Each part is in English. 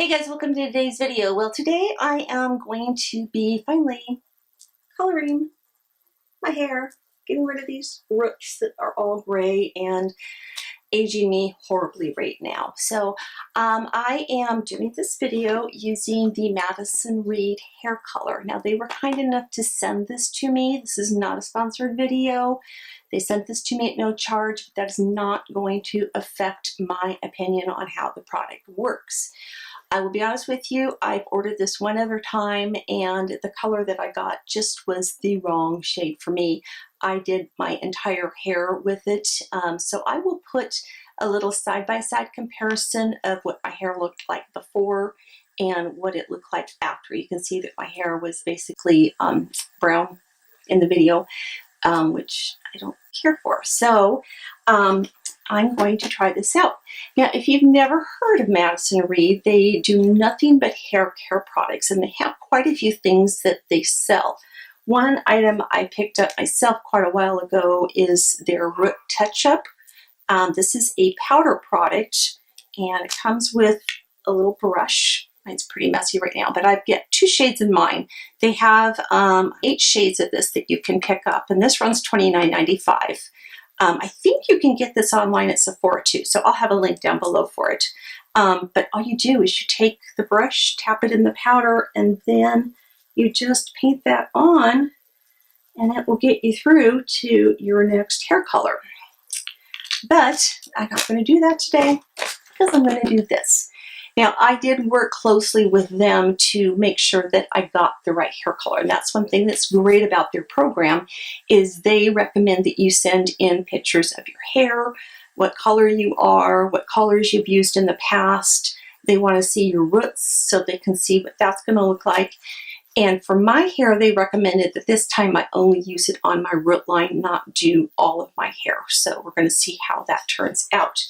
Hey guys, welcome to today's video. Well, today I am going to be finally coloring my hair, getting rid of these roots that are all gray and aging me horribly right now. So I am doing this video using the Madison Reed Hair Color. Now they were kind enough to send this to me. This is not a sponsored video. They sent this to me at no charge, but that is not going to affect my opinion on how the product works. I will be honest with you, I've ordered this one other time and the color that I got just was the wrong shade for me. I did my entire hair with it, so I will put a little side-by-side comparison of what my hair looked like before and what it looked like after. You can see that my hair was basically brown in the video, which I don't care for. So I'm going to try this out. Now, if you've never heard of Madison Reed, they do nothing but hair care products, and they have quite a few things that they sell. One item I picked up myself quite a while ago is their Root Touch-Up. This is a powder product, and it comes with a little brush. Mine's pretty messy right now, but I've got 2 shades in mine. They have 8 shades of this that you can pick up, and this runs $29.95. I think you can get this online at Sephora too, so I'll have a link down below for it. But all you do is you take the brush, tap it in the powder, and then you just paint that on, and it will get you through to your next hair color. But I'm not going to do that today because I'm going to do this. Now, I did work closely with them to make sure that I got the right hair color. And that's one thing that's great about their program is they recommend that you send in pictures of your hair, what color you are, what colors you've used in the past. They want to see your roots so they can see what that's going to look like. And for my hair, they recommended that this time I only use it on my root line, not do all of my hair. So we're going to see how that turns out.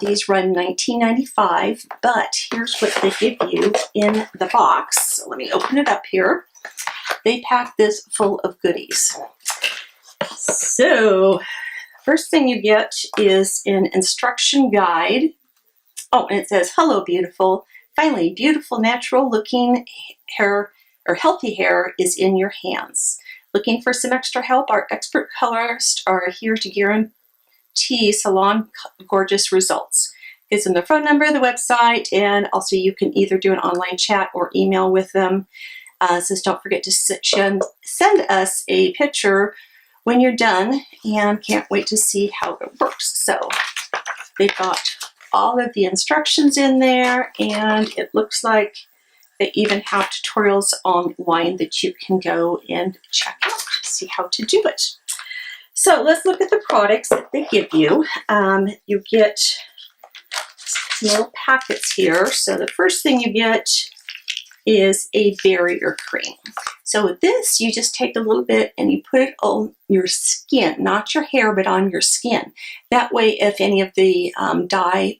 These run $19.95, but here's what they give you in the box. So let me open it up here. They pack this full of goodies. So first thing you get is an instruction guide. Oh, and it says, "Hello, beautiful. Finally, beautiful, natural looking hair or healthy hair is in your hands. Looking for some extra help? Our expert colorists are here to guarantee salon gorgeous results." Gives them the phone number, the website, and also you can either do an online chat or email with them. Says don't forget to send us a picture when you're done, and can't wait to see how it works. So they've got all of the instructions in there, and it looks like they even have tutorials online that you can go and check out to see how to do it. So let's look at the products that they give you. You get some little packets here. So the first thing you get is a barrier cream. So with this, you just take a little bit and you put it on your skin, not your hair, but on your skin. That way, if any of the dye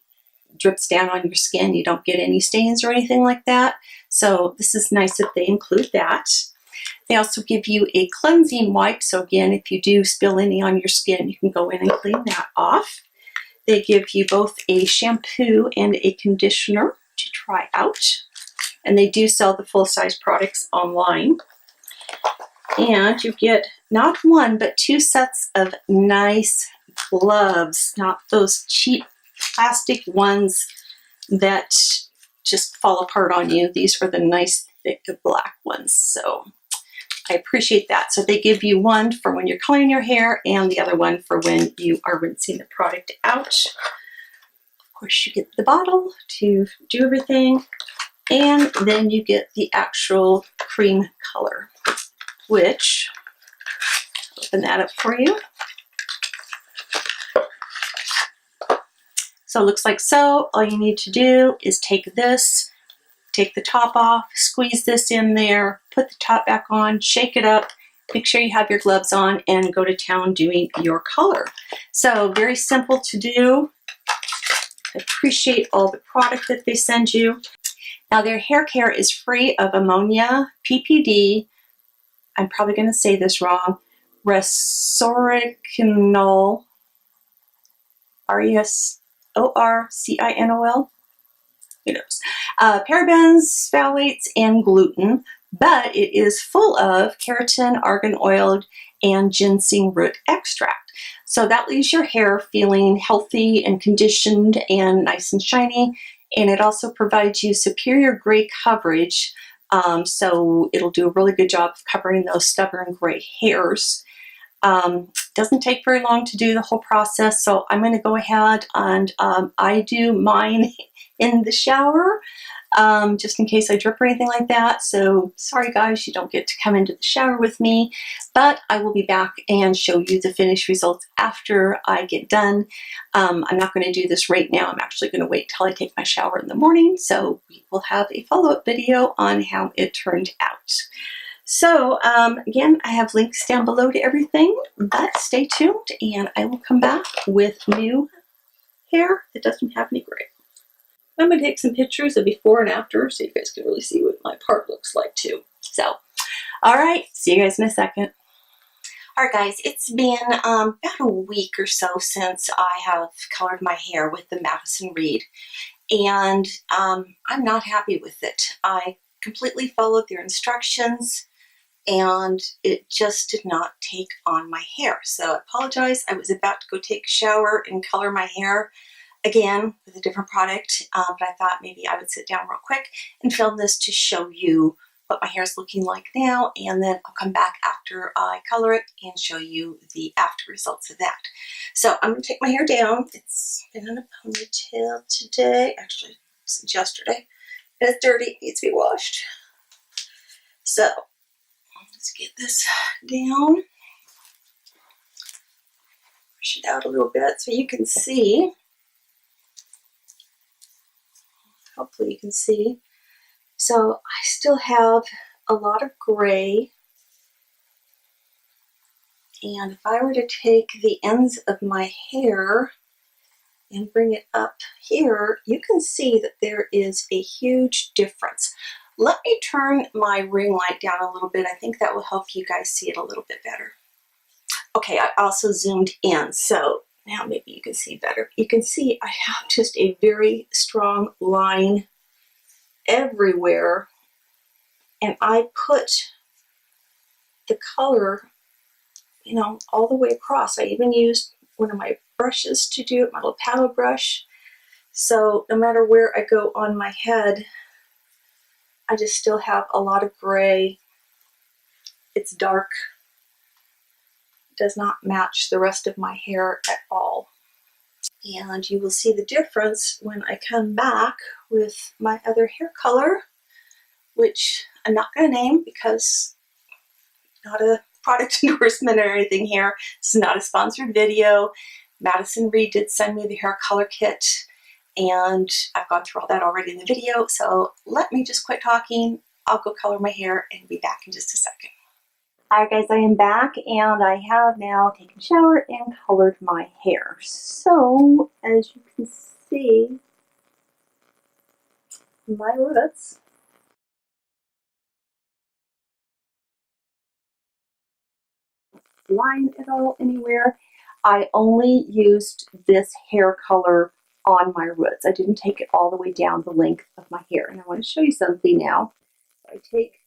drips down on your skin, you don't get any stains or anything like that. So this is nice that they include that. They also give you a cleansing wipe. So again, if you do spill any on your skin, you can go in and clean that off. They give you both a shampoo and a conditioner to try out. And they do sell the full-size products online. And you get not 1, but 2 sets of nice gloves, not those cheap plastic ones that just fall apart on you. These are the nice thick black ones. So I appreciate that. So they give you one for when you're coloring your hair and the other one for when you are rinsing the product out. Of course, you get the bottle to do everything, and then you get the actual cream color, which, open that up for you. So it looks like so. All you need to do is take this, take the top off, squeeze this in there, put the top back on, shake it up, make sure you have your gloves on, and go to town doing your color. So very simple to do. I appreciate all the product that they send you. Now their hair care is free of ammonia, PPD, I'm probably going to say this wrong, resoricinol, RESORCINOL, who knows, parabens, phthalates, and gluten, but it is full of keratin, argan oil, and ginseng root extract. So that leaves your hair feeling healthy and conditioned and nice and shiny. And it also provides you superior gray coverage. So it'll do a really good job of covering those stubborn gray hairs. Doesn't take very long to do the whole process. So I'm going to go ahead and I do mine in the shower. Just in case I drip or anything like that. So sorry guys, you don't get to come into the shower with me, but I will be back and show you the finished results after I get done. I'm not going to do this right now. I'm actually going to wait till I take my shower in the morning. So we will have a follow-up video on how it turned out. So again, I have links down below to everything, but stay tuned and I will come back with new hair that doesn't have any gray. I'm going to take some pictures of before and after so you guys can really see what my part looks like too. So, all right, see you guys in a second. All right, guys, it's been about a week or so since I have colored my hair with the Madison Reed, and I'm not happy with it. I completely followed their instructions, and it just did not take on my hair. So I apologize. I was about to go take a shower and color my hair again with a different product, but I thought maybe I would sit down real quick and film this to show you what my hair is looking like now, and then I'll come back after I color it and show you the after results of that. So I'm going to take my hair down. It's been in a ponytail today, actually since yesterday, and it's dirty, it needs to be washed. So let's get this down, brush it out a little bit so you can see. Hopefully you can see. So I still have a lot of gray. And if I were to take the ends of my hair and bring it up here, you can see that there is a huge difference. Let me turn my ring light down a little bit. I think that will help you guys see it a little bit better. Okay, I also zoomed in, so now maybe you can see better. You can see I have just a very strong line everywhere, and I put the color, you know, all the way across. I even used one of my brushes to do it, my little paddle brush. So no matter where I go on my head, I just still have a lot of gray. It's dark. Does not match the rest of my hair at all. And you will see the difference when I come back with my other hair color, which I'm not going to name because not a product endorsement or anything here. This is not a sponsored video. Madison Reed did send me the hair color kit, and I've gone through all that already in the video. So let me just quit talking. I'll go color my hair and be back in just a second. Alright guys, I am back and I have now taken a shower and colored my hair. So, as you can see, my roots line at all anywhere. I only used this hair color on my roots. I didn't take it all the way down the length of my hair. And I want to show you something now. I take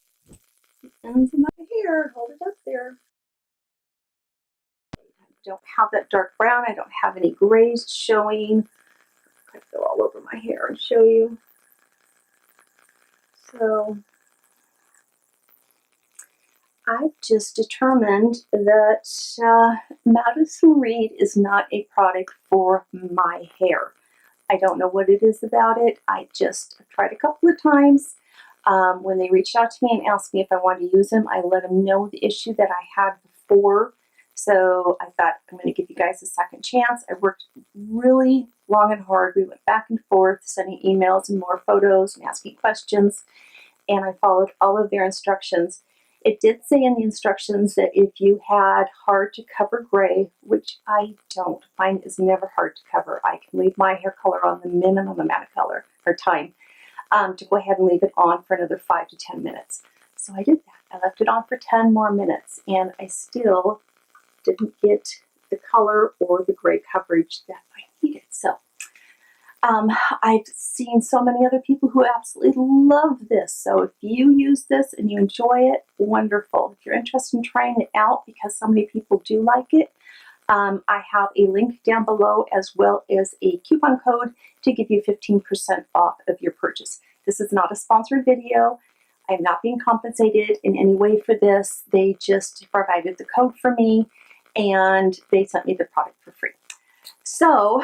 the ends of my hair, hold it up there. Don't have that dark brown. I don't have any grays showing. I go all over my hair and show you. So I've just determined that Madison Reed is not a product for my hair. I don't know what it is about it. I just tried a couple of times. When they reached out to me and asked me if I wanted to use them, I let them know the issue that I had before. So I thought, I'm going to give you guys a second chance. I worked really long and hard. We went back and forth, sending emails and more photos and asking questions. And I followed all of their instructions. It did say in the instructions that if you had hard to cover gray, which I don't, mine is never hard to cover. I can leave my hair color on the minimum amount of color or time to go ahead and leave it on for another 5 to 10 minutes. So I did that. I left it on for 10 more minutes and I still didn't get the color or the gray coverage that I needed. So I've seen so many other people who absolutely love this. So if you use this and you enjoy it, wonderful. If you're interested in trying it out, because so many people do like it, I have a link down below as well as a coupon code to give you 15% off of your purchase. This is not a sponsored video. I'm not being compensated in any way for this. They just provided the code for me and they sent me the product for free. So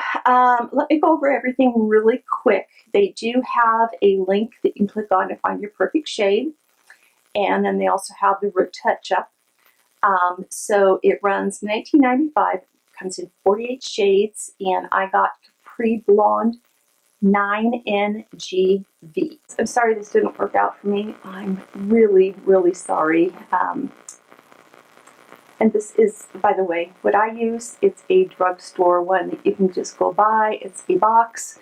let me go over everything really quick. They do have a link that you can click on to find your perfect shade. And then they also have the root touch-up. So it runs $19.95, comes in 48 shades, and I got Capri Blonde 9NGV. I'm sorry this didn't work out for me. I'm really, really sorry. And this is, by the way, what I use. It's a drugstore one that you can just go buy. It's a box.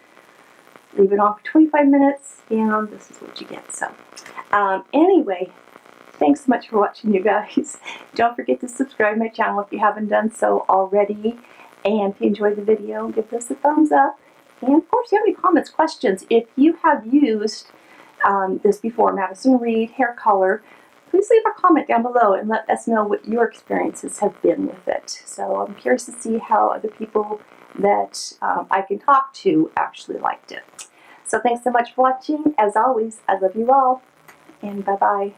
Leave it on for 25 minutes, and this is what you get. So anyway, thanks so much for watching, you guys. Don't forget to subscribe to my channel if you haven't done so already. And if you enjoyed the video, give this a thumbs up. And of course, if you have any comments, questions, if you have used this before, Madison Reed Hair Color, please leave a comment down below and let us know what your experiences have been with it. So I'm curious to see how other people that I can talk to actually liked it. So thanks so much for watching. As always, I love you all, and bye-bye.